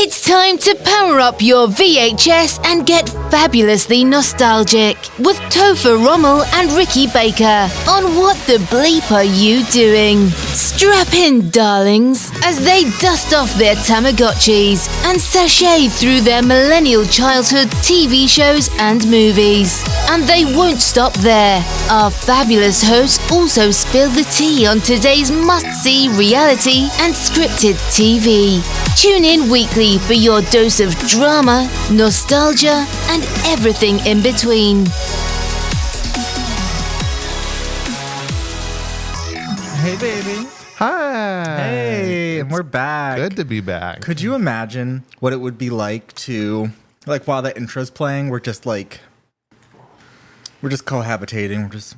It's time to power up your VHS and get fabulously nostalgic with Topher Rommel and Ricky Baker on What the Bleep Are You Doing? Strap in, darlings, as they dust off their Tamagotchis and sashay through their millennial childhood TV shows and movies. And they won't stop there. Our fabulous hosts also spill the tea on today's must-see reality and scripted TV. Tune in weekly for your dose of drama, nostalgia, and everything in between. Hey, baby. Hi. Hey, and we're back. Good to be back. Could you imagine what it would be like to, like, while that intro's playing, we're just cohabitating, we're just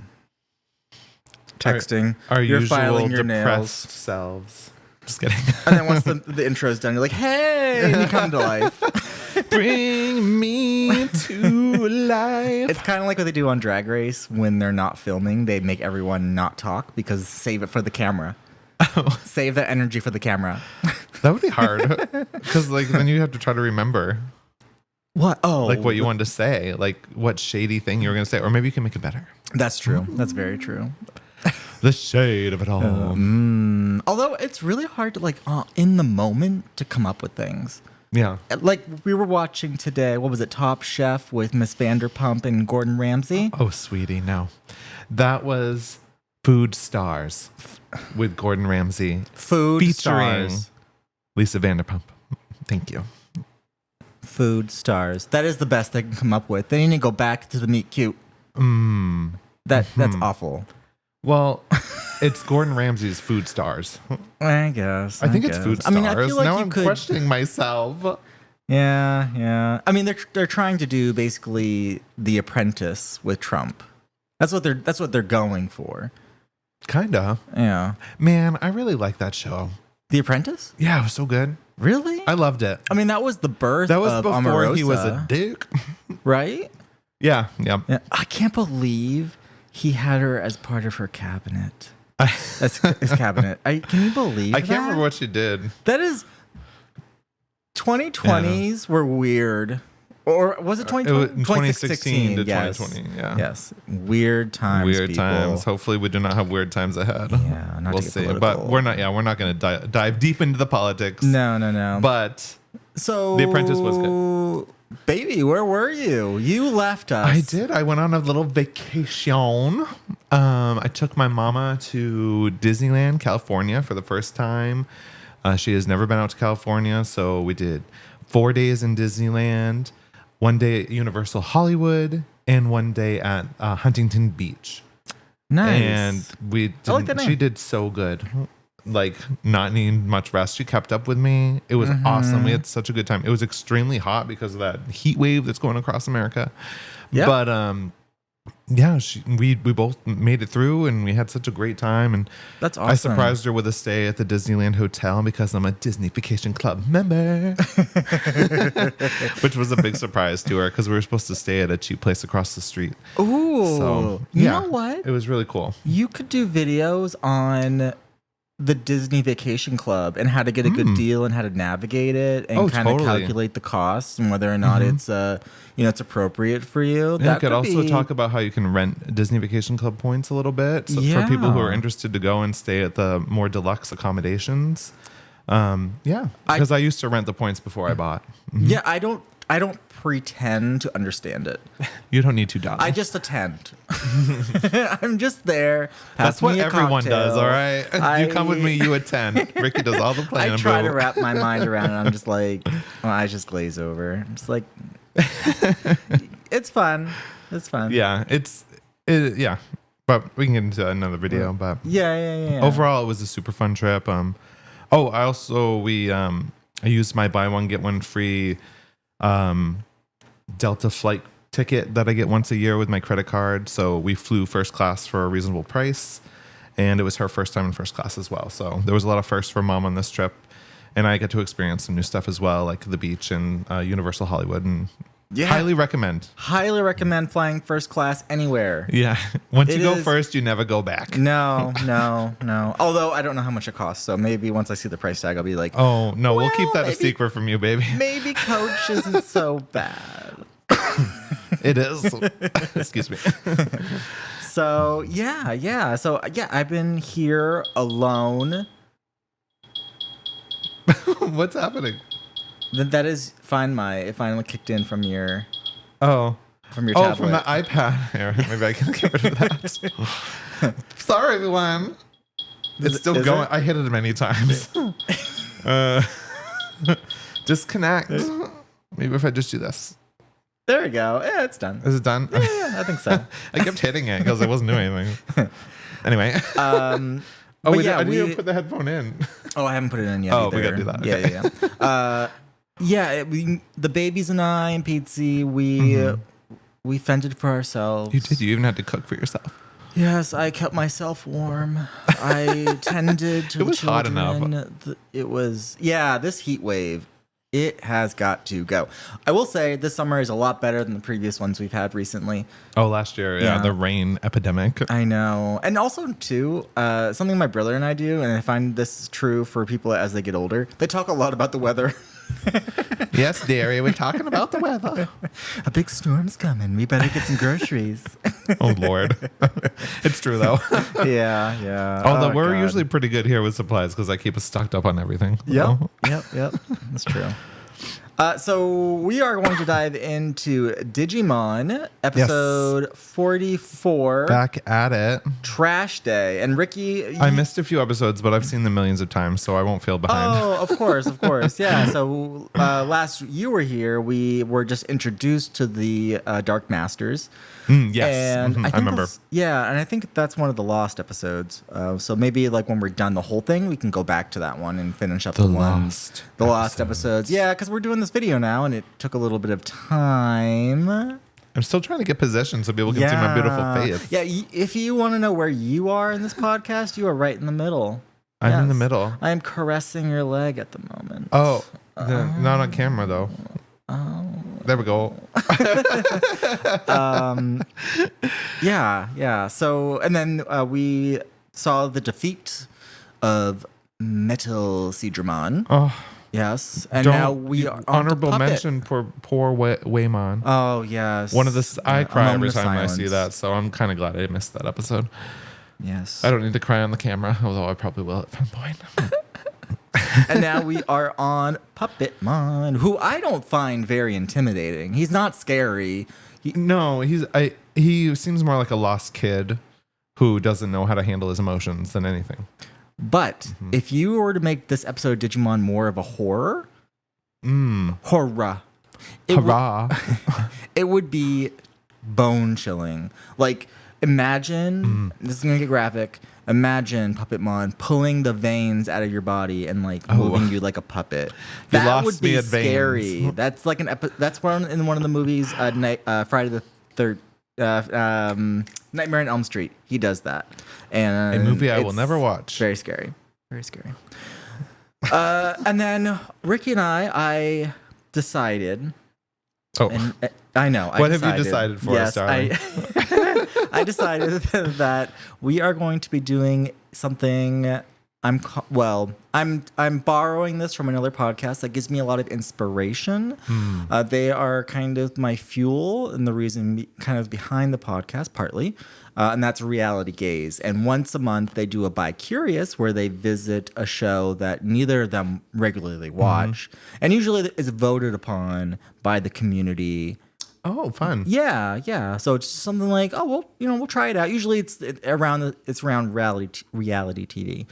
texting. Our you're usual filing your depressed nails. selves. Just kidding. And then once the intro's done, you're like, hey, and you come to life. Bring me to life. It's kind of like what they do on Drag Race when they're not filming. They make everyone not talk because save it for the camera. Oh. Save that energy for the camera. That would be hard. Because then you have to try to remember What? Oh. like what you wanted to say. Like what shady thing you were going to say. Or maybe you can make it better. That's true. That's very true. The shade of it all. Although it's really hard to in the moment to come up with things. Yeah. Like we were watching today, what was it, Top Chef with Miss Vanderpump and Gordon Ramsay? Oh, sweetie, no. That was Food Stars with Gordon Ramsay. Food featuring Stars. Lisa Vanderpump. Thank you. Food Stars. That is the best they can come up with. They need to go back to the meet cute. That's awful. Well, it's Gordon Ramsay's Food Stars. I guess. I think it's Food Stars. I mean, I feel like now you I'm could questioning myself. Yeah. I mean, they're trying to do basically The Apprentice with Trump. That's what they're going for. Kinda. Yeah. Man, I really like that show. The Apprentice? Yeah, it was so good. Really? I loved it. I mean, that was the birth That was of before Omarosa, he was a dick. right? Yeah. Yeah. I can't believe he had her as part of her cabinet. That's his cabinet. Can you believe I that? can't remember what she did. That is 2020s were weird. Or was it 2020? 2016 to yes. 2020. Yeah. Yes. Weird times. Weird people. times. Hopefully, we do not have weird times ahead. Yeah, not we'll to get see. political. But we're not. Yeah, we're not going to dive deep into the politics. No. But So The Apprentice was good. Baby, where were you? You left us. I did. I went on a little vacation. I took my mama to Disneyland, California for the first time. She has never been out to California, so we did 4 days in Disneyland, 1 day at Universal Hollywood, and 1 day at Huntington Beach. Nice. And I like that name. she did so good. Like not needing much rest. She kept up with me. It was awesome. We had such a good time. It was extremely hot because of that heat wave that's going across America. Yeah. But yeah, we both made it through and we had such a great time. And That's awesome. I surprised her with a stay at the Disneyland Hotel because I'm a Disney Vacation Club member, which was a big surprise to her because we were supposed to stay at a cheap place across the street. Ooh. So You yeah, know what? It was really cool. You could do videos on the Disney Vacation Club and how to get a good deal and how to navigate it and kind of totally. calculate the costs and whether or not it's it's appropriate for you. Yeah, you could also talk about how you can rent Disney Vacation Club points a little bit for people who are interested to go and stay at the more deluxe accommodations. Because I used to rent the points before I bought. Yeah, I don't pretend to understand it. You don't need to, darling. I just attend. I'm just there. That's what everyone does, all right? You come with I- me, you attend. Ricky does all the planning. I try to wrap my mind around it. I'm just like, my eyes just glaze over. I'm just like, it's fun. It's fun. Yeah, yeah. But we can get into another video. But Yeah. overall, it was a super fun trip. I used my buy one get one free Delta flight ticket that I get once a year with my credit card. So we flew first class for a reasonable price, and it was her first time in first class as well. So there was a lot of firsts for mom on this trip, and I get to experience some new stuff as well, like the beach and Universal Hollywood and Yeah. Highly recommend. Highly recommend flying first class anywhere. Yeah. Once It you go is- first, you never go back. No. Although I don't know how much it costs, so maybe once I see the price tag, I'll be like, Oh, no, we'll keep Well, that a maybe- secret from you, baby. maybe coach isn't so bad. It is. Excuse me. So yeah. So yeah, I've been here alone. What's happening? That is fine. It finally kicked in from your Oh. tablet. From the iPad. Here, maybe I can get rid of that. Sorry, everyone. It's still is going. it? I hit it many times. Disconnect. Maybe if I just do this. There we go. Yeah, it's done. Is it done? Yeah, I think so. I kept hitting it because I wasn't doing anything. Anyway. Oh, I yeah, didn't even put the headphone in. Oh, I haven't put it in yet. Oh, either. we gotta do that. Yeah. The babies and I and Pizzi, we fended for ourselves. You did. You even had to cook for yourself. Yes, I kept myself warm. I tended to It was the hot enough. children. It was, this heat wave, it has got to go. I will say this summer is a lot better than the previous ones we've had recently. Oh, last year. Yeah. Yeah. The rain epidemic. I know. And also, too, something my brother and I do, and I find this is true for people as they get older, they talk a lot about the weather. Yes, dearie. We're talking about the weather. A big storm's coming. We better get some groceries. Oh, Lord. It's true, though. Yeah. Although Oh, we're God. usually pretty good here with supplies because I keep us stocked up on everything. Yep. So- Yep. That's true. So we are going to dive into Digimon episode 44, Back at it. Trash Day. And Ricky, I missed a few episodes, but I've seen them millions of times, so I won't feel behind. Oh, of course. Yeah. So last you were here, we were just introduced to the Dark Masters. Yes. And Mhm, I think remember. and I think that's one of the lost episodes. So maybe like when we're done the whole thing, we can go back to that one and finish up the lost episodes. Yeah, because we're doing this video now, and it took a little bit of time. I'm still trying to get position so people can see my beautiful face. Yeah, if you want to know where you are in this podcast, you are right in the middle. I'm in the Yes. middle. I am caressing your leg at the moment. Oh, not on camera, though. There we go. Yeah. So, and then we saw the defeat of Metal Seedramon. Oh, Yes, and don't- now we are on to honorable Puppet. mention for poor Waymon. Oh yes, One of the I A cry every moment of time I see silence. that, so I'm kind of glad I missed that episode. Yes, I don't need to cry on the camera, although I probably will at some point. and now we are on Puppetmon, who I don't find very intimidating. He's not scary. No, he seems more like a lost kid who doesn't know how to handle his emotions than anything. But if you were to make this episode of Digimon more of a horror, horror, Hurrah. it would be bone chilling. Like, imagine this is gonna get graphic. Imagine Puppetmon pulling the veins out of your body and like moving you like a puppet. You That lost would be me at veins. scary. That's like that's one in one of the movies. Friday the Third. Nightmare on Elm Street. He does that, and A movie I will it's never watch. Very scary. Very scary. And then Ricky and I decided. Oh, And I know. What have you decided for us, darling? I decided that we are going to be doing something. I'm borrowing this from another podcast that gives me a lot of inspiration. They are kind of my fuel and the reason kind of behind the podcast, partly. And that's Reality Gaze. And once a month, they do a Bi-Curious where they visit a show that neither of them regularly watch. And usually is voted upon by the community. oh, fun. Yeah. So it's something like, oh, well, we'll try it out. Usually it's around reality TV,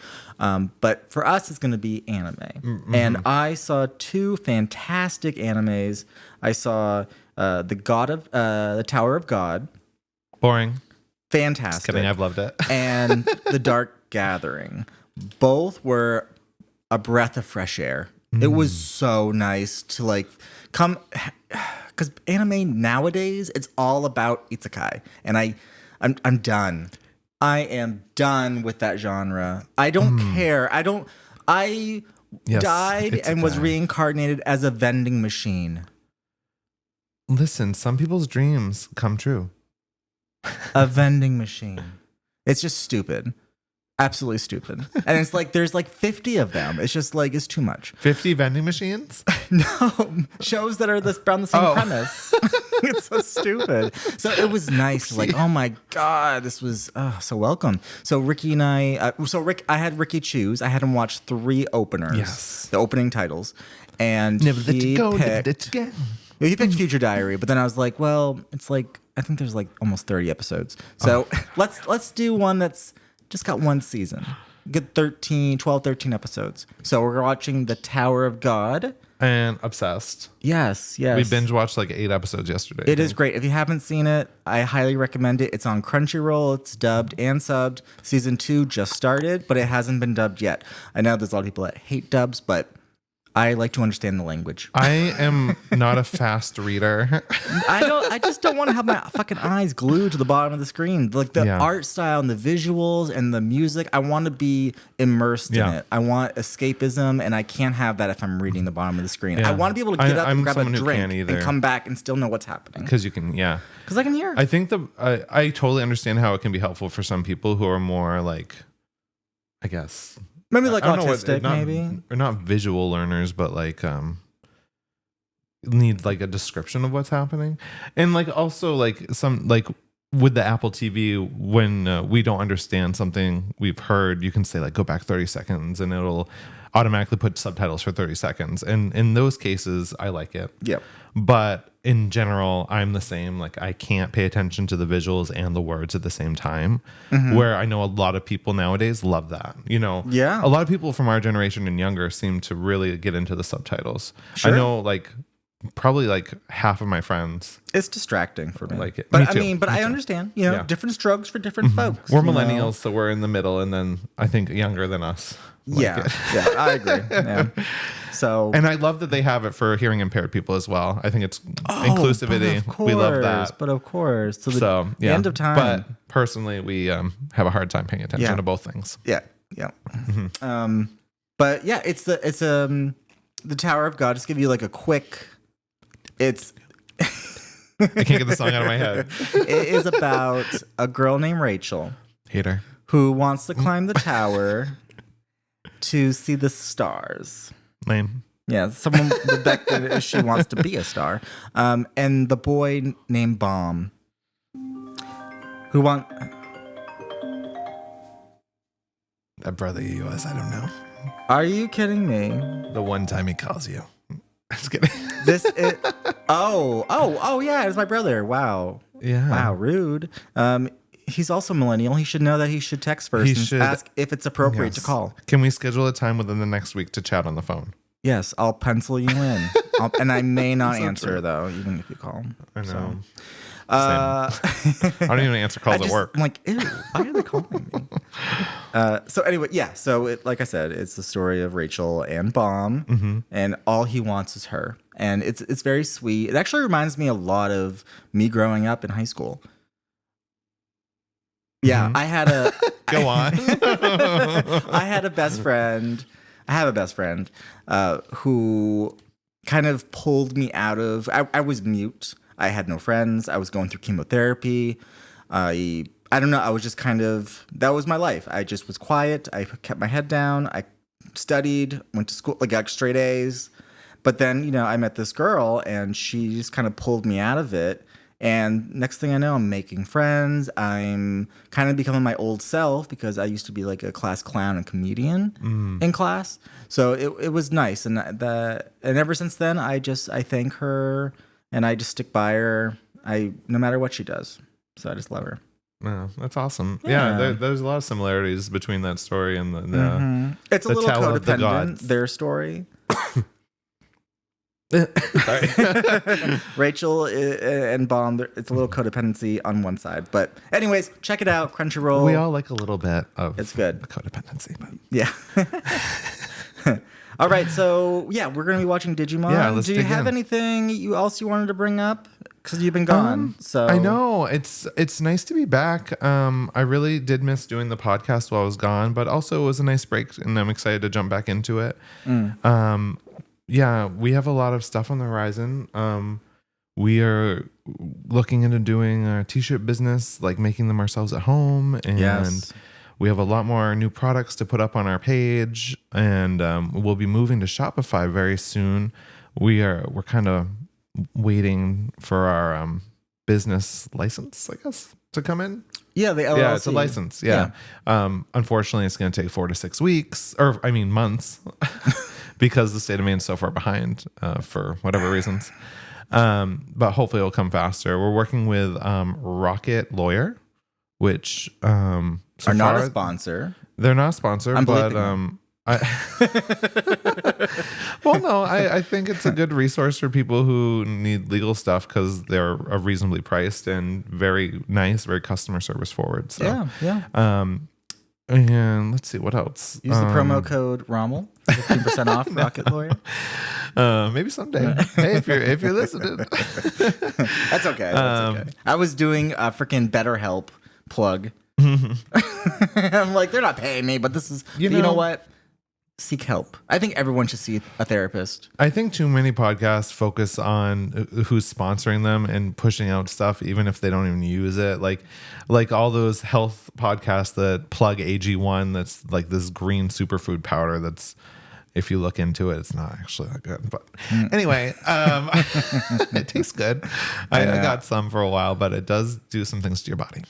but for us, it's going to be anime. And I saw two fantastic animes. I saw the Tower of God, Boring. fantastic. Just kidding. I've loved it. And The Dark Gathering. Both were a breath of fresh air. It was so nice to like come, because anime nowadays it's all about isekai, and I'm done. I am done with that genre. I don't care. I Yes, died and was isekai. reincarnated as a vending machine. Listen, some people's dreams come true. A vending machine. It's just stupid. Absolutely stupid. And it's like there's like 50 of them. It's just like it's too much. 50 vending machines? No, shows that are around the same premise. It's so stupid. So it was nice. Like, oh my God, this was so welcome. So Ricky and I, I had Ricky choose. I had him watch 3 openers. Yes. The opening titles. And Never let you go, never picked, let you go. he picked Future Diary, but then I was like, well, it's like, I think there's like almost 30 episodes. So let's do one that's just got 1 season. Good 12, 13 episodes. So we're watching The Tower of God. And obsessed. Yes. We binge watched like 8 episodes yesterday. It is great. If you haven't seen it, I highly recommend it. It's on Crunchyroll. It's dubbed and subbed. Season 2 just started, but it hasn't been dubbed yet. I know there's a lot of people that hate dubs, but I like to understand the language. I am not a fast reader. I just don't want to have my fucking eyes glued to the bottom of the screen. Like the art style and the visuals and the music, I want to be immersed in it. I want escapism, and I can't have that if I'm reading the bottom of the screen. Yeah. I want to be able to get up and grab a someone who drink can't either. and come back and still know what's happening. Because you can, Because I can hear. I think I totally understand how it can be helpful for some people who are more like, I guess, Maybe like I don't know autistic, maybe. Or not visual learners, but like need like a description of what's happening. And like also like some like with the Apple TV, when we don't understand something we've heard, you can say like go back 30 seconds and it'll automatically put subtitles for 30 seconds. And in those cases, I like it. Yep. But in general, I'm the same. Like I can't pay attention to the visuals and the words at the same time. Where I know a lot of people nowadays love that. You know, Yeah. A lot of people from our generation and younger seem to really get into the subtitles. Sure. I know, like probably like half of my friends. It's distracting for me. Like it. But Me I too. mean, but Me I too. understand. You know, Yeah. different strokes for different folks. We're you know? millennials, so we're in the middle, and then I think younger than us. like Yeah. it. Yeah, I agree. Yeah. So And I love that they have it for hearing impaired people as well. I think it's inclusivity. But of We love course, that. But of course. So So the yeah. end of time. But personally, we have a hard time paying attention Yeah. to both things. Yeah. Yeah. But yeah, it's the Tower of God. Just give you like a quick. It's I can't get the song out of my head. it is about a girl named Rachel Hater. who wants to climb the tower to see the stars. Lame. Yeah, someone back then she wants to be a star. And the boy named Bomb who want That brother he was, I don't know. Are you kidding me? The one time he calls you. Just kidding. This is oh yeah, it's my brother. Wow. Yeah. Wow, rude. He's also millennial. He should know that he should text first He and should. ask if it's appropriate to Yes. call. Can we schedule a time within the next week to chat on the phone? Yes, I'll pencil you in. And I may not That's not answer true. though, even if you call. I know. So, I don't even answer calls at work. I'm like, ew, why are they calling me? So anyway, yeah. So like I said, it's the story of Rachel and Bomb, and all he wants is her, and it's very sweet. It actually reminds me a lot of me growing up in high school. Yeah, I had a Go on. I had a best friend. I have a best friend who kind of pulled me out of. I was mute. I had no friends. I was going through chemotherapy. I don't know. I was just kind of, that was my life. I just was quiet. I kept my head down. I studied, went to school, like got straight A's. But then, you know, I met this girl and she just kind of pulled me out of it. And next thing I know, I'm making friends. I'm kind of becoming my old self because I used to be like a class clown and comedian in class. So it was nice. And ever since then, I thank her and I just stick by her. No matter what she does. So I just love her. Oh, that's awesome. Yeah. Yeah, there's a lot of similarities between that story and the It's a The little Tower of the codependent, Gods. their story. Sorry. Rachel and Bomb, it's a little codependency on one side. But anyways, check it out. Crunchyroll. We all like a little bit of It's good. codependency, but Yeah. All right. So, yeah, we're going to be watching Digimon. Yeah, let's Do you dig have in. anything else you wanted to bring up? Because you've been gone. So I know it's nice to be back. I really did miss doing the podcast while I was gone, but also it was a nice break, and I'm excited to jump back into it. Yeah, we have a lot of stuff on the horizon. we are looking into doing a t-shirt business, like making them ourselves at home. And Yes. we have a lot more new products to put up on our page, and we'll be moving to Shopify very soon. We're kind of waiting for our business license, I guess, to come in. Yeah, the LLC. Yeah, it's a license. Yeah. Unfortunately, it's going to take 4 to 6 weeks, months, because the state of Maine is so far behind for whatever reasons. But hopefully it'll come faster. We're working with Rocket Lawyer, which Are not a sponsor. They're not a sponsor, I'm but bleeping well, no, I think it's a good resource for people who need legal stuff because they're reasonably priced and very nice, very customer service forward. So, Yeah. And let's see what else. Use the promo code Rommel, 15% off Rocket Lawyer. Maybe someday. Hey, if you're listening, That's okay. That's okay. I was doing a freaking BetterHelp plug. I'm like, they're not paying me, but this is, you know what? Seek help. I think everyone should see a therapist. I think too many podcasts focus on who's sponsoring them and pushing out stuff, even if they don't even use it. Like all those health podcasts that plug AG1, that's like this green superfood powder. That's, if you look into it, it's not actually that good. But anyway, it tastes good. I got some for a while, but it does do some things to your body.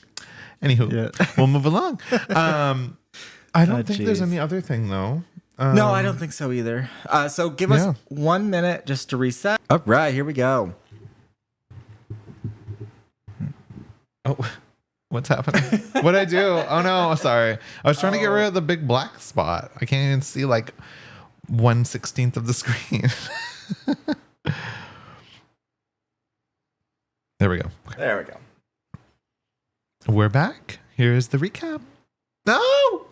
Anywho, we'll move along. I don't think there's any other thing though. No, I don't think so either. So give us 1 minute just to reset. All right, here we go. Oh, what's happening? What'd I do? Oh no, sorry. I was trying to get rid of the big black spot. I can't even see like 1/16 of the screen. There we go. There we go. We're back. Here's the recap. No!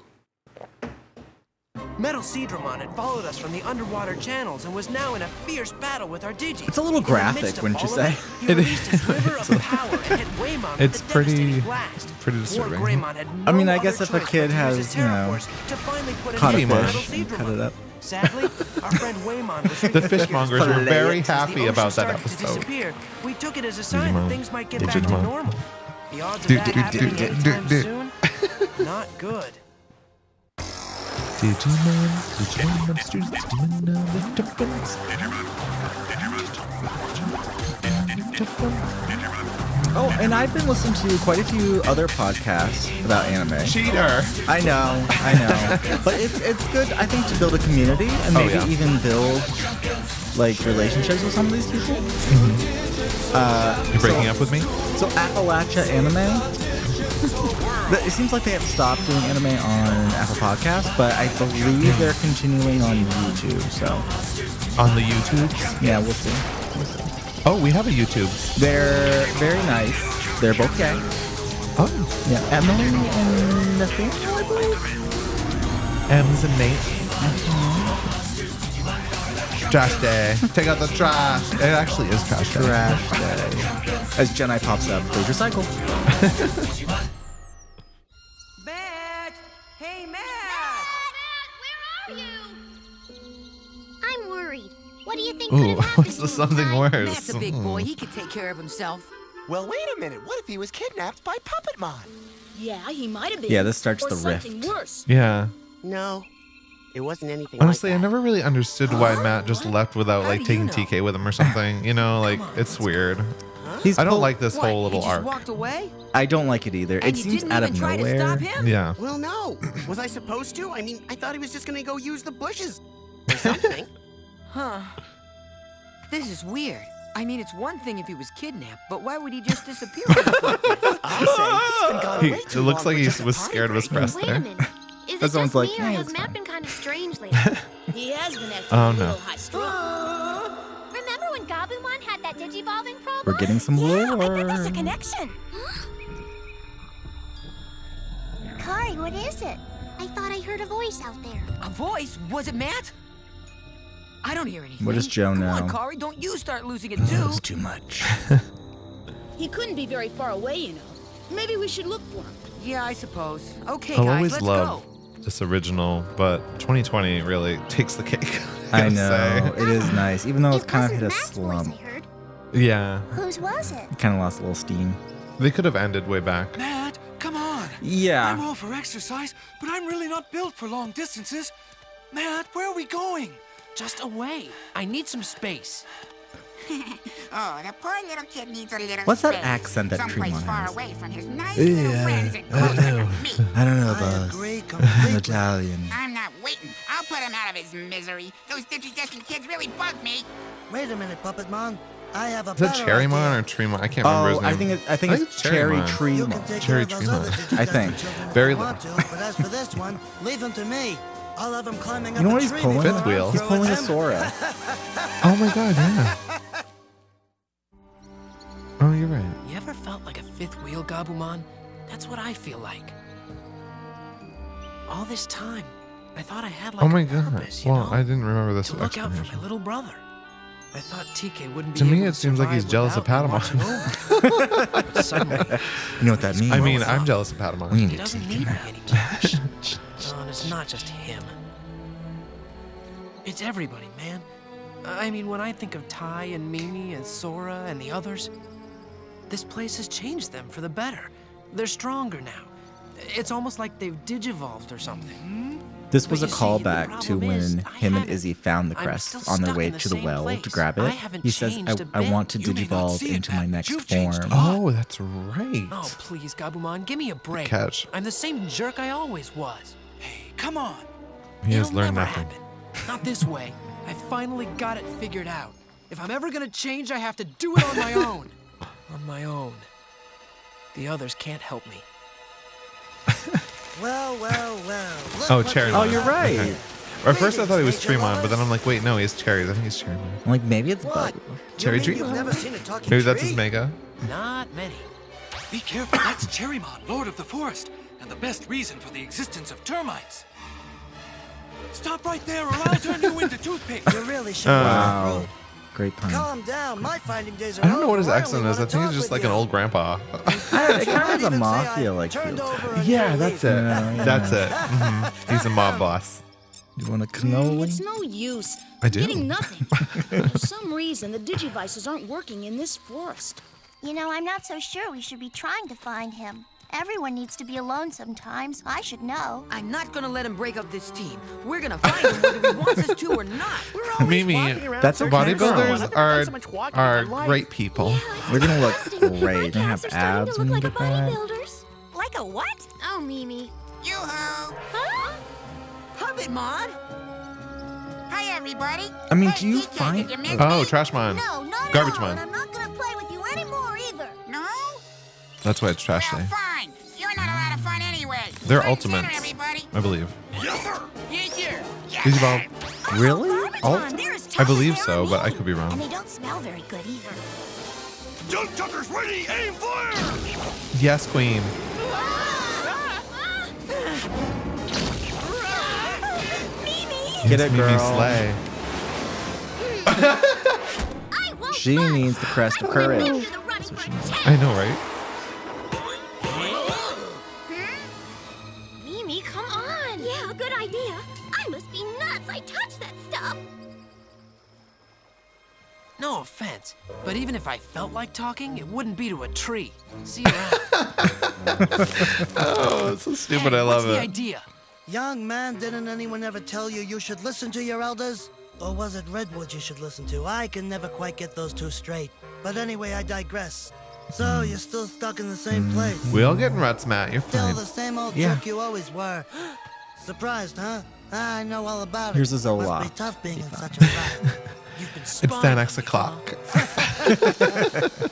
Metal Seedramon had followed us from the underwater channels and was now in a fierce battle with our Digi. It's a little In the graphic, midst of wouldn't you all say? of it, he released his river of power and hit Waymon with It's a devastating pretty blast. pretty Poor disturbing. Greymon had I mean, no I guess other if a choice kid but to use has, his you know, Terraforce to finally put an caught a end to Pretty Metal fish and cut Seedramon. it up. Sadly, our friend Waymon was The fishmongers were very happy about that episode. To episode. disappear, we took it as a sign Digimon. that things might get back to Digimon. normal. The odds of Do, that do, do, happening do, anytime do, do. soon? Not good. Digimon monsters, Digimon the difference. Oh, and I've been listening to quite a few other podcasts about anime. Cheater. I know. But it's good, I think, to build a community and maybe even build like relationships with some of these people. You're breaking up with me? So Appalachia Anime, it seems like they have stopped doing anime on Apple Podcasts, but I believe they're continuing on YouTube. So On the YouTube? yeah, we'll see. Oh, we have a YouTube. They're very nice. They're both gay. Oh. Yeah, Emily and Nathaniel, I believe. M's and Nate. Trash day. Take out the trash. It actually is trash day. Trash day. As Jedi pops up, please recycle. Matt! Hey, Matt! Where are you? I'm worried. What do you think Ooh, could have happened what's to the him, something Kai? worse? Matt's a big boy. He could take care of himself. Well, wait a minute. What if he was kidnapped by Puppetmon? Yeah, he might have been. Yeah, this starts or the something rift. worse. Yeah. No, it wasn't anything Honestly, I like that. never really understood why Matt just left without How like do taking you know? TK with him or something. You know, like it's weird. He's I don't pull- like this What, whole little he just arc. walked away? I don't like it either. And It you seems didn't out even of try nowhere. to stop him? Yeah. Well, no. Was I supposed to? I mean, I thought he was just gonna go use the bushes or something. Huh. This is weird. I mean, it's one thing if he was kidnapped, but why would he just disappear? I'll say he's been gone way It too looks long like for he just a was potty scared of his break. crest Wait there. a minute. Is That it sounds just like, me, or "Hey, has it's Matt fine." been kind of strange lately? He has been acting Oh, a no. little high strung. Remember when Gabumon had that digivolving problem? We're getting some lore. connection. Kari, what is it? I thought I heard a voice out there. A voice? Was it Matt? I don't hear anything. What does Joe Come know? on, Kari, don't you start losing it too. Knows too much. He couldn't be very far away, you know. Maybe we should look for him. Yeah, I suppose. Okay, I'll guys, always let's love go. this original, but 2020 really takes the cake. I gotta know. say. It is nice, even though it's It kind of wasn't hit a Matt's slump. voice I heard. Yeah. Whose was it? Kind of lost a little steam. They could have ended way back. Matt, come on. Yeah. I'm all for exercise, but I'm really not built for long distances. Matt, where are we going? Just away. I need some space. Oh, the poor little kid needs a little What's that space. accent that Someplace Tremont far has? away from his nice little friends and closer to me. I don't know, I boss. agree I'm completely. Italian. I'm not waiting. I'll put him out of his misery. Those digidestined kids really bug me. Wait a minute, Puppet Mon. I have a Is that better Cherrymon idea. or Tremont? I can't remember his Oh, name. I think it's Cherry Cherrymon. You can Tremont. take Cherry care of those other Tremont. I digidestined think. children if Very you want to, but as for this one, leave him to me. I'll have him climbing up You know a what he's tree pulling? before Fifth I wheel. He's throw pulling a at him. Sora. Oh my god, yeah. Oh, you're right. You ever felt like a fifth wheel, Gabumon? That's what I feel like. All this time, I thought I had like Oh my a god. purpose, you Well, know? I didn't remember this To look out for my explanation. little brother. I thought TK wouldn't be To me, able it seems like he's survive jealous of without me Patamon. watching over him. But suddenly, You know what that means? I mean, I'm jealous of Patamon. We he need to doesn't take need him me out. anymore. Oh, and it's not just him. It's everybody, man. I mean, when I think of Ty and Mimi and Sora and the others, this place has changed them for the better. They're stronger now. It's almost like they've digivolved or something. This was a But you see, the callback to problem is, when I him and haven't. Izzy found the I'm crest still on their stuck way in the to the same well place. to grab I it. haven't He says, changed a I bit. want to You may not digivolve see it, into my Pat, but next you've changed a form. lot. Oh, that's right. Oh, please, Gabumon, give me a break. Catch. I'm the same jerk I always was. Hey, come on. He has It'll learned never nothing. happen. Not this way. I finally got it figured out. If I'm ever gonna change, I have to do it on my own. On my own. The others can't help me. Well. Look Oh, what Cherrymon. Oh, you're right. Okay. Or at first I thought he was Nature Tremont, but then lovers. I'm like, wait, no, he's Cherries. I think he's Cherrymon. I'm like, maybe it's What? Bug. Cherry You mean tree? You've never seen a talking Maybe that's tree? his mega. Not many. Be careful, that's Cherrymon, Lord of the Forest, and the best reason for the existence of termites. Stop right there or I'll turn you into toothpick. You really should. Wow. Great pun. Calm down. My finding days are I don't know what his over. accent is. I think he's just like an old grandpa. It kind of has a mafia-like feel. Yeah, that's it. Yeah. That's it. Mhm. He's a mob boss. You want a cannoli? It's no use. I do. Getting nothing. For some reason, the digivices aren't working in this forest. You know, I'm not so sure we should be trying to find him. Everyone needs to be alone sometimes. I should know. I'm not gonna let him break up this team. We're gonna find him whether he wants us to or not. We're always Mimi, walking around that's searching for bodybuilders someone. I've never done so much are walking in my life. great people. We're gonna look great. They have abs when we get back. Like a what? Oh, Mimi. Yoo-hoo! Huh? Puppet Mon! Hi, everybody. I mean, Hey, do you TK, find- did you miss Oh, me? Trashmon. No, not Garbage at all, man. and I'm not gonna play with you anymore either. No? That's why it's Trash Well, Day. fine. You're not a lot of fun anyway. They're Front and center, ultimates, everybody. I believe. Yes, sir. Yes, sir. Yes, Digivolve. Really? Garbage-mon, they're as tough I as believe they so, are but I mean. could be wrong. And they don't smell very good either. Junk Chuckers ready, aim, fire! Yes, Queen. Get Yes, it, Mimi girl. Slay. I won't She budge. needs the crest of I'm courage. gonna do the running for 10. I know, right? Mimi, come on. Yeah, good idea. I must be nuts. I touched that stuff. No offense, but even if I felt like talking, it wouldn't be to a tree. See you around. Oh, it's so stupid. Hey, I love what's the it. idea? Young man, didn't anyone ever tell you you should listen to your elders? Or was it Redwood you should listen to? I can never quite get those two straight. But anyway, I digress. So, you're still stuck in the same place. We all get in ruts, Matt. You're Still fine. the same old Yeah. jerk you always were. Surprised, huh? I know all about Here's it. a Zola. Must be tough being in such a spot. You've been It's spying 10 on X me, o'clock.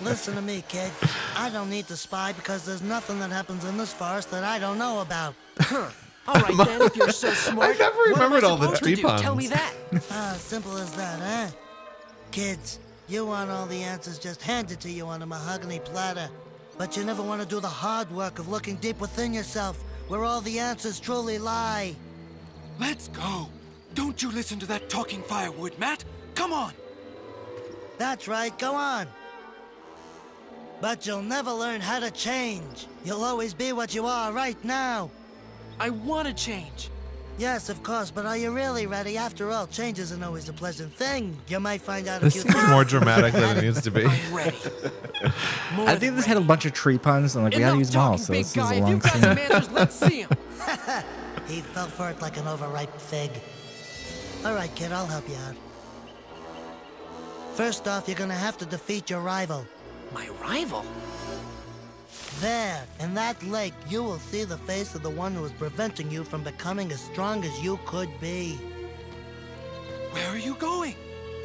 Listen to me, kid. I don't need to spy because there's nothing that happens in this forest that I don't know about. All right, then, if you're so smart, never what am I remembered all the supposed tree to do? Tell me puns. that. Simple as that, huh? Kids, you want all the answers just handed to you on a mahogany platter. But you never want to do the hard work of looking deep within yourself, where all the answers truly lie. Let's go. Don't you listen to that talking firewood, Matt. Come on. That's right, go on. But you'll never learn how to change. You'll always be what you are right now. I want to change. Yes, of course, but are you really ready? After all, change isn't always a pleasant thing. You might find out This if you seems more dramatic than it needs to be. I think this had a bunch of tree puns, and like we had to use them all, so this is a long scene. Let's see him. He fell for it like an overripe fig. All right, kid, I'll help you out. First off, you're gonna have to defeat your rival. My rival? There, in that lake, you will see the face of the one who is preventing you from becoming as strong as you could be. Where are you going?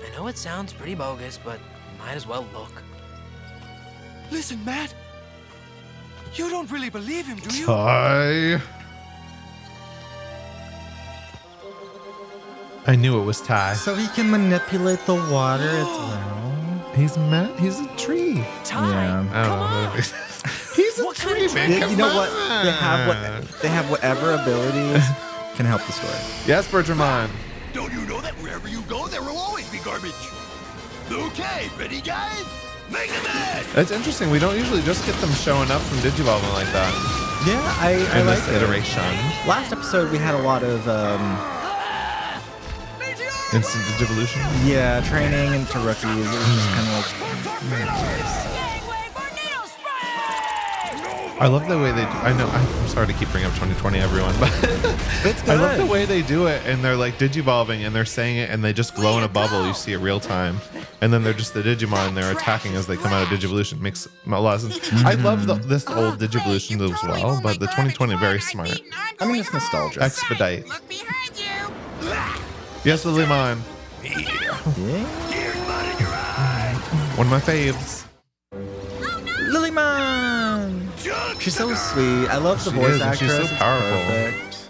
I know it sounds pretty bogus, but might as well look. Listen, Matt. You don't really believe him, do you? Ty. I knew it was Ty. So he can manipulate the water as well. He's Matt. He's a tree. Ty, Yeah. I don't know. He's a tree, man. You Come know on. what? They have whatever abilities can help the story. Yes, Bergermon. Don't you know that wherever you go, there will always be garbage? Okay, ready, guys? Make a mess! It's interesting. We don't usually just get them showing up from Digivolving like that. Yeah, I In like this it. iteration. Last episode we had a lot of Instant Digivolution. yeah, training into rookies. It was just kind of like I love the way they do. I know. I'm sorry to keep bringing up 2020, everyone, but it's good. I love the way they do it. And they're like Digivolving, and they're saying it, and they just glow in a bubble. You see it real time, and then they're just the Digimon, and they're attacking as they come out of Digivolution. Makes a lot of sense. I love this old Digivolution as well, but the 2020 very smart. I mean, it's nostalgia. Expedite. Look behind you. Yes, Lilymon. Yeah. One of my faves. Lilymon. She's so sweet. I love the She voice is, and actress. she's so It's powerful. perfect.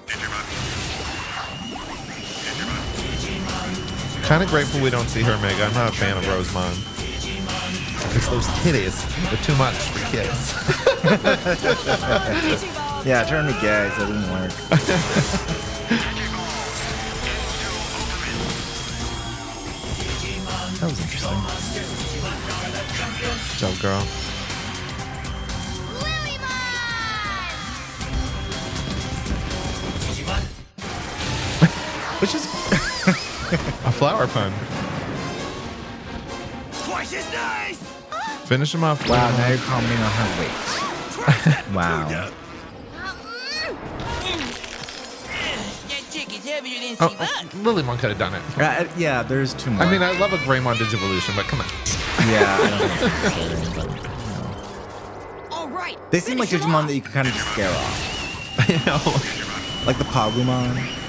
Kind of grateful we don't see her, Mega. I'm not a fan of Rosemon. It's those titties. They're too much for kids. Yeah, turn me gay, so it didn't work. That was interesting. Good job, girl. Which is A flower pun. Twice as nice! Finish him off. wow. Now you're commenting on her weight. Wow. That chick is heavier than Oh, she looks. Lilymon could have done it. Yeah, there's two more. I mean, I love a Greymon Digivolution, but come on. yeah, I don't think it's necessary, but, All right. they seem like Digimon that you can kind of just scare off, I know. like the Pagumon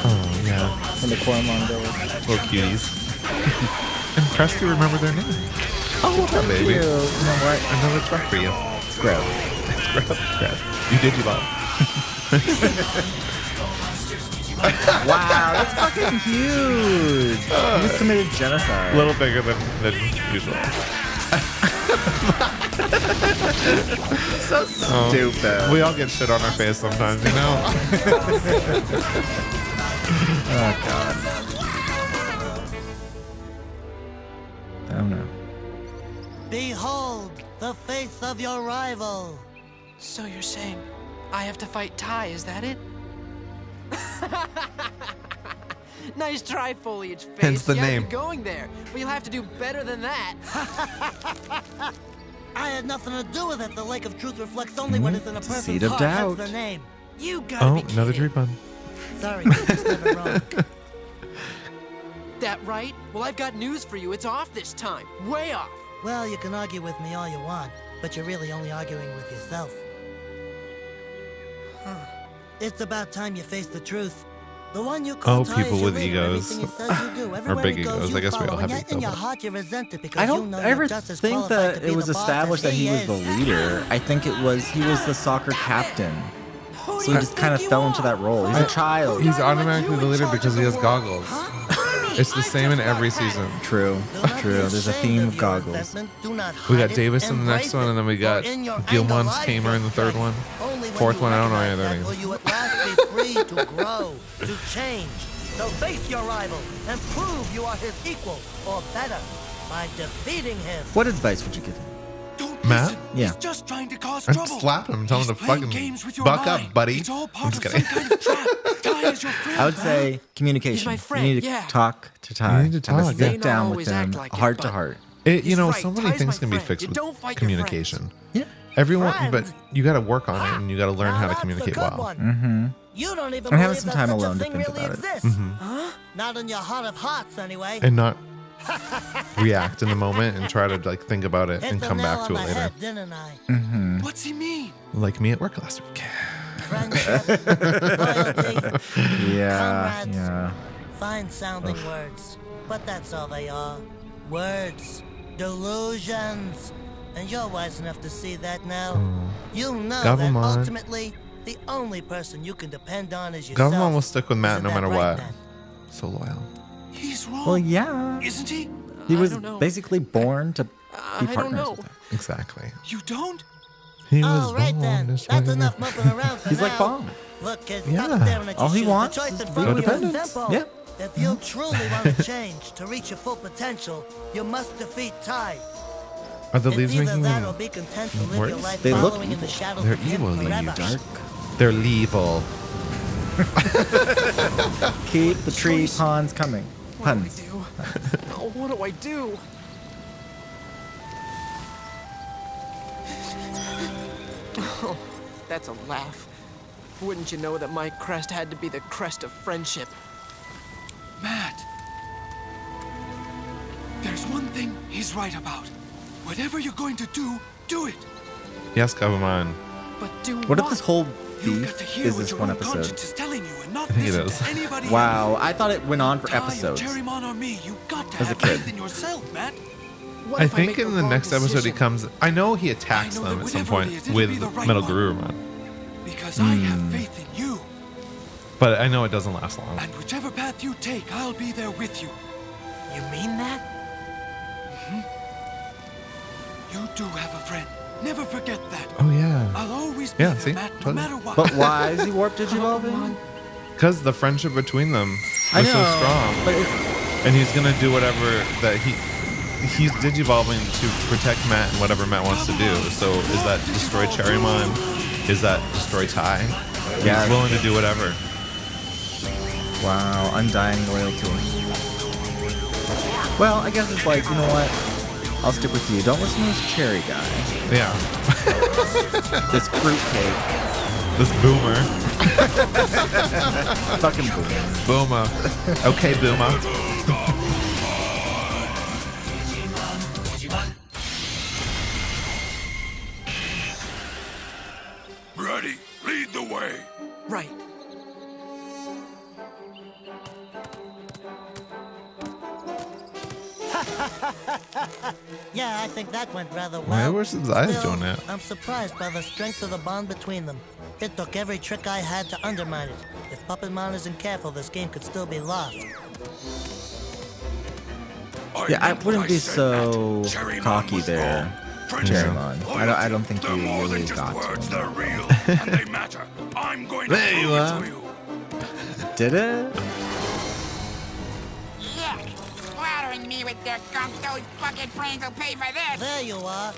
Oh, yeah. from the Koromon village. Little cuties. Impressed you remember their name. Oh, Good job, baby. You know what? Another truck for you. Grab. Grab. You Digivolve. Wow, that's fucking huge. He just committed genocide. A little bigger than usual. So stupid. We all get shit on our face sometimes, you know? Oh god. Oh no. Behold, the face of your rival. So you're saying I have to fight Ty, is that it? Nice try, Foliage Face. Hence the You had me name. going there, but you'll have to do better than that. I had nothing to do with it. The Lake of Truth reflects only what is in a person's Seed of heart. doubt. That's the name. You gotta Oh, be kidding. another tree pun. Sorry, it's never wrong. That right? Well, I've got news for you. It's off this time. Way off. Well, you can argue with me all you want, but you're really only arguing with yourself. It's about time you face the truth. The one you call Oh, Ty people is your with leader. egos. Everything he says you do. Everywhere big he goes, egos. you I guess we follow, all and have yet in ego, your but- heart you resent it because I you don't know ever you're just as think qualified that to be it was the boss established as that he was the is. leader. I think he was the soccer captain. Who So do he you just think kind of you fell are? into that role. He's a child. He's automatically the leader because he has goggles. It's the same in every season. True. Do not True. be There's a ashamed theme of of your goggles. investment. Do not We got hide it. Davis in the next Embrace one, and then we it, got for in your Gilmon's anger lies Tamer in the third one. Only when Fourth you one, I don't know any recognize of their that will names. you at last be free to grow, to change. So face your rival and prove you are his equal or better by defeating him. What advice would you give him? Don't Matt? Yeah. He's just trying to cause I'd trouble. slap him, tell him He's to playing fucking games with your buck mind. up, buddy. It's all I'm part just of kidding. some kind of trap. Ty is your friend. I would say communication. He's my friend, You need to yeah. talk to Ty. You need to Have a talk, sit yeah. down May with not always him, act like it, heart to but- heart. You He's know, right. so many Ty's things my can be friend. fixed You with don't fight your communication. Yeah. Everyone, Friend. but you got to work on it, and you got to learn how to communicate well. Mm-hmm. You don't even And having believe some that time such alone a to thing think really about it. exists. Mhm. Not in your heart of hearts, anyway. And not react in the moment and try to like think about it Hit and the come nail back on to the it later. head, didn't I? Mm-hmm. What's he mean? Like me at work last week. Friendship, loyalty, Yeah. comrades. Yeah. Fine sounding words, but that's all they are. Words. Delusions. And you're wise enough to see that now. You know Government. that ultimately, the only person you can depend on is yourself. Government will stick with Matt Isn't no that matter right, what. then? So loyal. He's wrong. Well, yeah. Isn't he? He I was don't know. basically born to be I don't partners know. with him. Exactly. You don't? He was All right born then, this that's way. enough mupping around for He's now. like Bond. Look, kids, Yeah. stop staring at your All he shoes. wants The choice is in to front be of you is independent. simple. Yeah. If you truly want to change to reach your full potential, you must defeat Ty. Are the It's leaves either making that or them be content to live worse? your life They look following in the evil. shadows They're of him evil, forever. Dark. They're evil. Keep the tree ponds coming. What do I Puns. do? Oh, what do I do? Oh, that's a laugh. Wouldn't you know that my crest had to be the crest of friendship? Matt. There's one thing he's right about. Whatever you're going to do, do it. Yes, Government. But do What if this whole You've got to beef hear is what this your one own episode? conscience is telling you and not I think it listen is. to anybody Wow, else. I thought it went on for Ty or episodes. Cherrymon or me, you got to As a have kid. faith in yourself, Matt. What I if think make in the wrong next episode he decision? comes. I know he attacks I know them that at some whatever point it is, it'll be the with right Metal one. Garurumon, Because I have Hmm. faith in you. but I know it doesn't last long. And whichever path you take, I'll be there with you. You mean that? You do have a friend. Never forget that. Oh yeah, I'll always be Yeah, there, see? Matt, no Totally. matter what. But why is he warp digivolving? because the friendship between them I is know, so strong, but it's, and he's gonna do whatever that he's digivolving to protect Matt and whatever Matt wants to do. So is that destroy Cherrymon? Is that destroy Ty? Yeah. He's willing to do whatever. wow, undying loyalty. Well, I guess it's like, you know what? I'll stick with you. Don't listen to this cherry guy. Yeah, This fruitcake. this boomer, Fucking boomer. boomer. Okay, boomer. Ready, lead the way. Right. Yeah, I think that went rather Why well. were his eyes Still, doing that? I'm surprised by the strength of the bond between them. It took every trick I had to undermine it. If Puppetmon isn't careful, this game could still be lost. Yeah, I wouldn't be so cocky there, Cherrymon. I don't think you really got to him. They're real, and they matter. I'm going to There you prove it are. to you. Did it? Look, splattering me with their gunk. Those bucket brains will pay for this. There you are.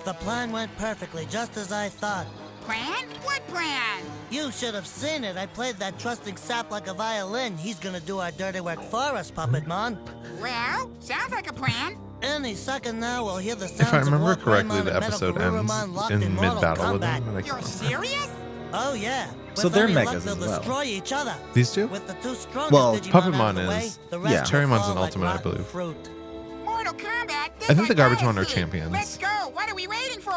The plan went perfectly, just as I thought. Plan? What plan? You should have seen it. I played that trusting sap like a violin. He's gonna do our dirty work for us, Puppetmon. Well, sounds like a plan. Any second now, we'll hear the sounds If I remember of correctly, Wargreymon the and Metal episode ends Garurumon locked in mortal mid-battle with combat. them. and I You're can't- serious? Oh yeah. So With they're any luck, megas they'll as well. destroy each other. These two? With the two strongest Well, Digimon out of Puppetmon the way, is- the rest yeah. will Cherrymon's fall an like ultimate, I rotten believe. Fruit. Mortal Kombat? I think the Garbage gotta One are see. champions. Let's go. What are we waiting for?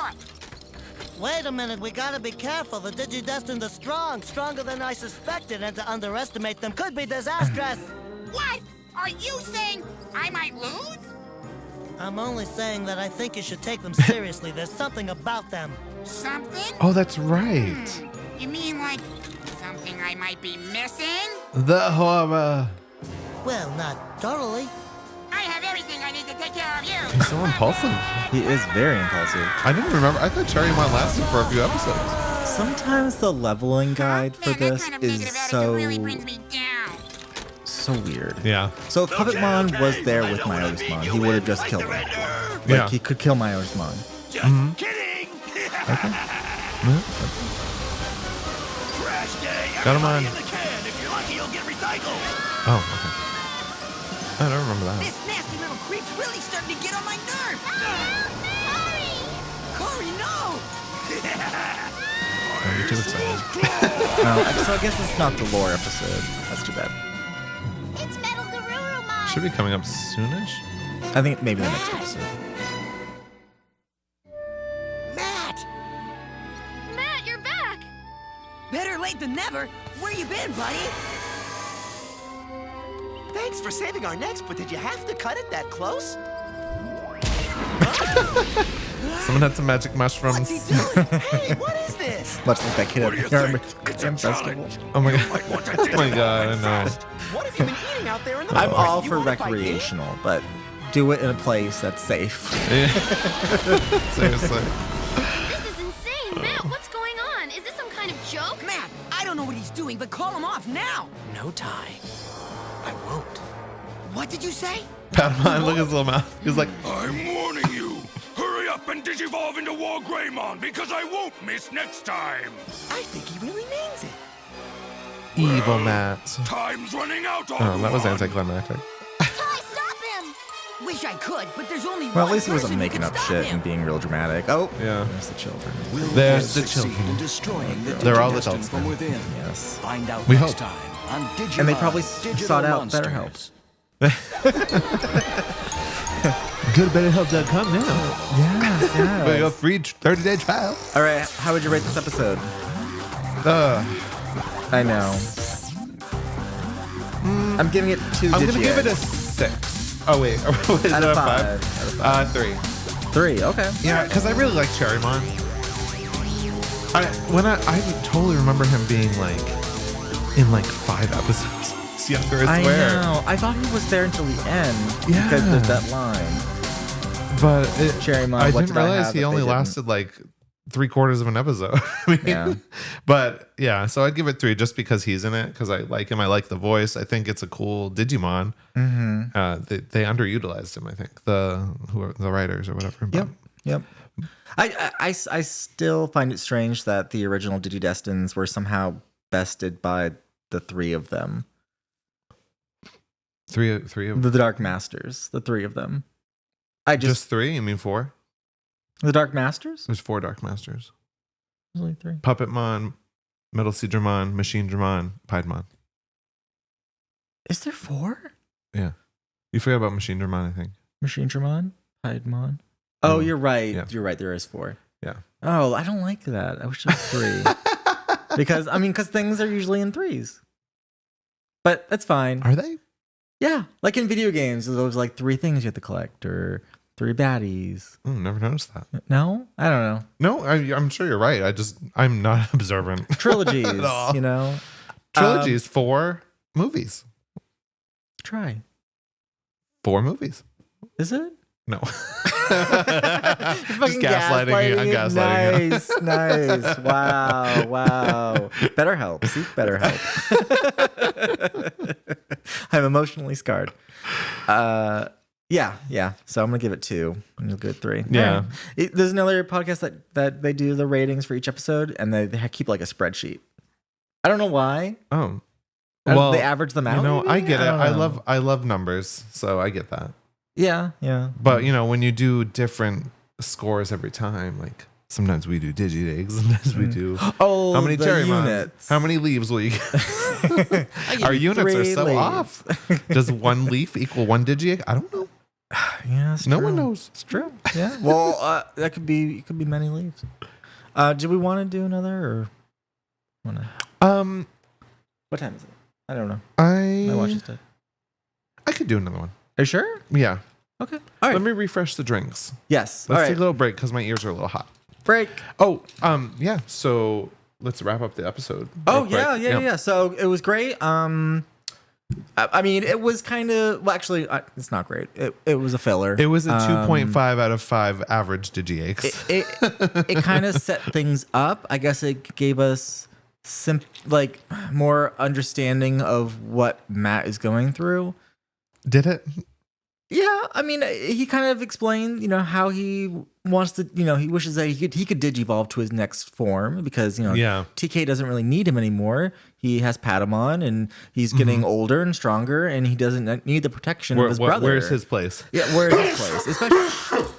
Wait a minute, we gotta be careful. The Digidestined are strong, stronger than I suspected, and to underestimate them could be disastrous. What? Are you saying I might lose? I'm only saying that I think you should take them seriously. There's something about them. Something? Oh, that's right. You mean like something I might be missing? The horror. Well, not totally. I have everything I need to take care of you. He's so impulsive. He is very impulsive. I didn't remember. I thought Cherrymon lasted for a few episodes. Sometimes the leveling guide for Man, that this kind of is negative attitude so really brings me down. so weird. Yeah. So if Puppetmon was there with Myotismon, he would have just killed him. Like Yeah. he could kill Myotismon. Just kidding. Trash day. Got him on. Everybody in the can. If you're lucky, you'll get recycled. Oh, okay. I don't remember that. This nasty little creep's really starting to get on my nerves. Corey, no! Don't get too excited. So I guess it's not the lore episode. That's too bad. It's Metal Garurumon. Should be coming up soonish. I think maybe the next episode. Matt! Matt, you're back! Better late than never. Where you been, buddy? Thanks for saving our necks, but did you have to cut it that close? Someone had some magic mushrooms. What's he doing? Hey, what is this? Much like that kid at the Yarmouth Festival. Oh my god. Oh my god, I know. What have you been eating out there in the I'm forest? all You for wanna fight me? recreational, but do it in a place that's safe. Yeah. Seriously. This is insane! Matt, what's going on? Is this some kind of joke? Matt, I don't know what he's doing, but call him off now! No, Ty. I won't. What did you say? Patamon, look at his little mouth. He's like, I'm warning you. Hurry up and digivolve into War Greymon because I won't miss next time. I think he really means it. evil Matt. Time's running out. Oh, that was anticlimactic. Ty, stop him! Wish I could, but there's only Well, one at least he wasn't person who making can up stop shit him. and being real dramatic. Oh, Yeah. there's the children. There's the children. Destroying the They're all Digidestined adults from now. within. Yes. Find out We next hope. time on Digimon. And they probably Digital sought out Monsters. BetterHelp. Go to BetterHelp.com now. Yeah, We got a free 30-day trial. All right, how would you rate this episode? I know. I'm giving it 2 I'm digits. gonna give it a 6. Oh wait, is Out it of a 5. 5? 3. 3, okay. Yeah, because I really like Cherrymon. I totally remember him being like in like 5 episodes. It's younger, I I swear. know. I thought he was there until the end Yeah. because there's that line. But Cherrymon, I what didn't did I realize have he that only they didn't? lasted like 3/4 of an episode. I mean, Yeah. But yeah, so I'd give it 3 just because he's in it. Because I like him. I like the voice. I think it's a cool Digimon. Mm-hmm. They underutilized him. I think the writers or whatever. Yep. Yep. I still find it strange that the original Digidestins were somehow bested by the 3 of them. Three of The Dark Masters. The 3 of them. just 3. You mean 4? The Dark Masters? There's 4 Dark Masters. There's only 3. Puppetmon, Metal Seedramon, Machine Dramon, Piedmon. Is there 4? Yeah. You forgot about Machine Dramon, I think. Machine Dramon? Piedmon? Oh, you're right. Yeah. You're right. There is 4. Yeah. Oh, I don't like that. I wish it was 3. because things are usually in 3s. But that's fine. Are they? Yeah. Like in video games, there's like 3 things you have to collect or 3 baddies. Oh, never noticed that. No? I don't know. No, I'm sure you're right. I'm not observant. Trilogies, At all. you know? Trilogies, 4 movies. Try. 4 movies. Is it? No. Fucking Just gaslighting you. I'm gaslighting you. Nice, nice. Wow. BetterHelp. Seek BetterHelp. I'm emotionally scarred. Yeah. So I'm gonna give it 2, and you'll give it 3. Yeah. There's another podcast that they do the ratings for each episode, and they keep like a spreadsheet. I don't know why. Oh. They average them out. You know, maybe? I get it. don't know. I love numbers, so I get that. Yeah. But when you do different scores every time, like sometimes we do Digidigs, sometimes we do Oh, how many the cherry units. How many leaves will you get? give Our you units are 3 so leaves. off. Does 1 leaf equal 1 Digig? I don't know. Yeah, it's No true. one knows. It's true. Yeah. Well, that could be. It could be many leaves. Do we want to do another or wanna? What time is it? I don't know. My watch is dead. I could do another one. Are you sure? Yeah. Okay. All right. Let me refresh the drinks. Yes. Let's All right. take a little break because my ears are a little hot. Break. Oh, yeah. So let's wrap up the episode. Oh real quick. yeah. So it was great. I mean, it was kind of. Well, actually, it's not great. It was a filler. It was a 2.5 out of 5 average Digiaches. It kind of set things up. I guess it gave us more understanding of what Matt is going through. Did it? Yeah, I mean, he kind of explained, how he wants to, he wishes that he could digivolve to his next form because, TK doesn't really need him anymore. He has Patamon and he's getting older and stronger and he doesn't need the protection of his brother. Where's his place? Yeah, where's his place?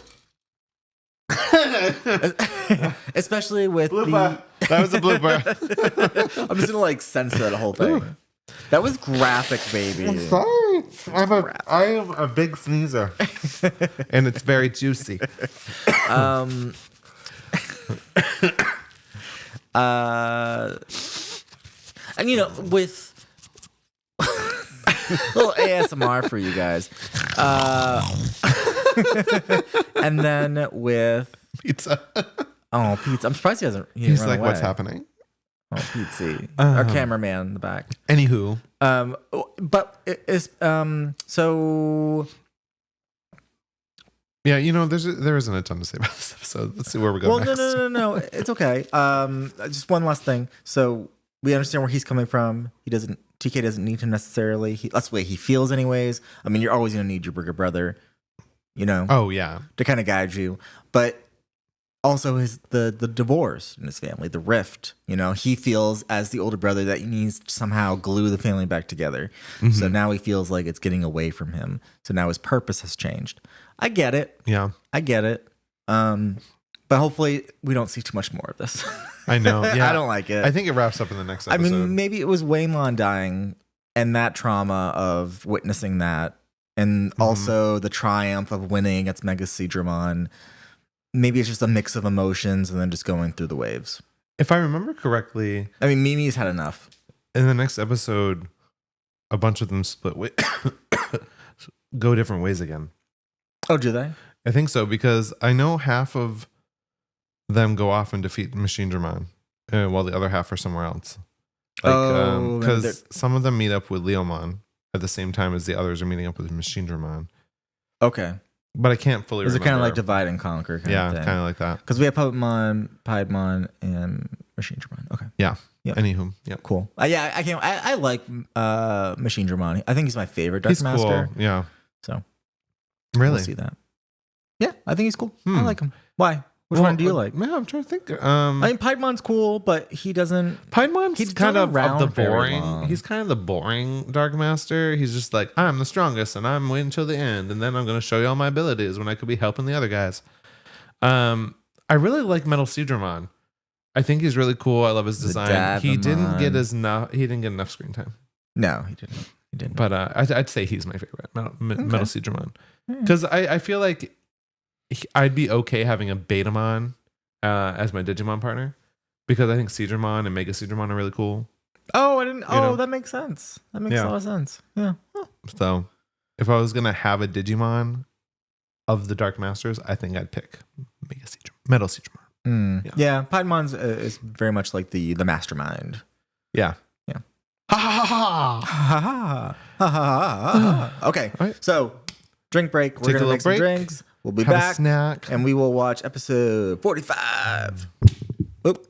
Especially with That was a blooper. I'm just gonna censor the whole thing. Ooh. That was graphic, baby. I'm sorry. I am a big sneezer, and it's very juicy. And with little ASMR for you guys. And then with pizza. Oh, pizza! I'm surprised he hasn't. He's like, away. What's happening? Oh, pizza! Our cameraman in the back. Anywho, but it's so. Yeah, there isn't a ton to say about this episode. Let's see where we go. Well, next. No, it's okay. Just one last thing. So we understand where he's coming from. TK doesn't need him necessarily. That's the way he feels, anyways. I mean, you're always gonna need your bigger brother. Oh yeah, to kind of guide you, but also the divorce in his family, the rift. He feels as the older brother that he needs to somehow glue the family back together. Mm-hmm. So now he feels like it's getting away from him. So now his purpose has changed. I get it. Yeah, I get it. But hopefully we don't see too much more of this. I know. Yeah, I don't like it. I think it wraps up in the next episode. I mean, maybe it was Waymon dying and that trauma of witnessing that. And also the triumph of winning against Mega Seadramon. Maybe it's just a mix of emotions and then just going through the waves. If I remember correctly, I mean, Mimi's had enough. In the next episode, a bunch of them go different ways again. Oh, do they? I think so, because I know half of them go off and defeat Machine Dramon, while the other half are somewhere else. Because some of them meet up with Leomon at the same time as the others are meeting up with Machine Dramon. Okay. But I can't fully remember. Is it kind of like divide and conquer kind of thing? Kind of like that. Because we have Piedmon, and Machine Dramon. Okay. Yeah. Yep. Anywho. Yeah. Cool. I like Machine Dramon. I think he's my favorite Dark Master. Cool. Yeah. So. Really? We'll see that. Yeah, I think he's cool. I like him. Why? Which one do you like? Yeah, I'm trying to think. I mean, Piedmon's cool, but he doesn't. He's kind of the boring. He's kind of the boring Dark Master. He's just like, I'm the strongest, and I'm waiting until the end, and then I'm going to show you all my abilities when I could be helping the other guys. I really like Metal Seadramon. I think he's really cool. I love his design. He didn't get enough screen time. No, he didn't. But I'd say he's my favorite, Metal Seadramon, because I feel like I'd be okay having a Betamon as my Digimon partner, because I think Seadramon and Mega Seadramon are really cool. Oh, I didn't. Oh, that makes sense. That makes a lot of sense. Yeah. Huh. So, if I was gonna have a Digimon of the Dark Masters, I think I'd pick Metal Seadramon. Yeah, Piedmon's is very much like the mastermind. Yeah. Yeah. Ha ha ha ha ha ha ha ha. Okay, so drink break. We're gonna make some drinks. We'll be back, a snack, and we will watch episode 45. Oop.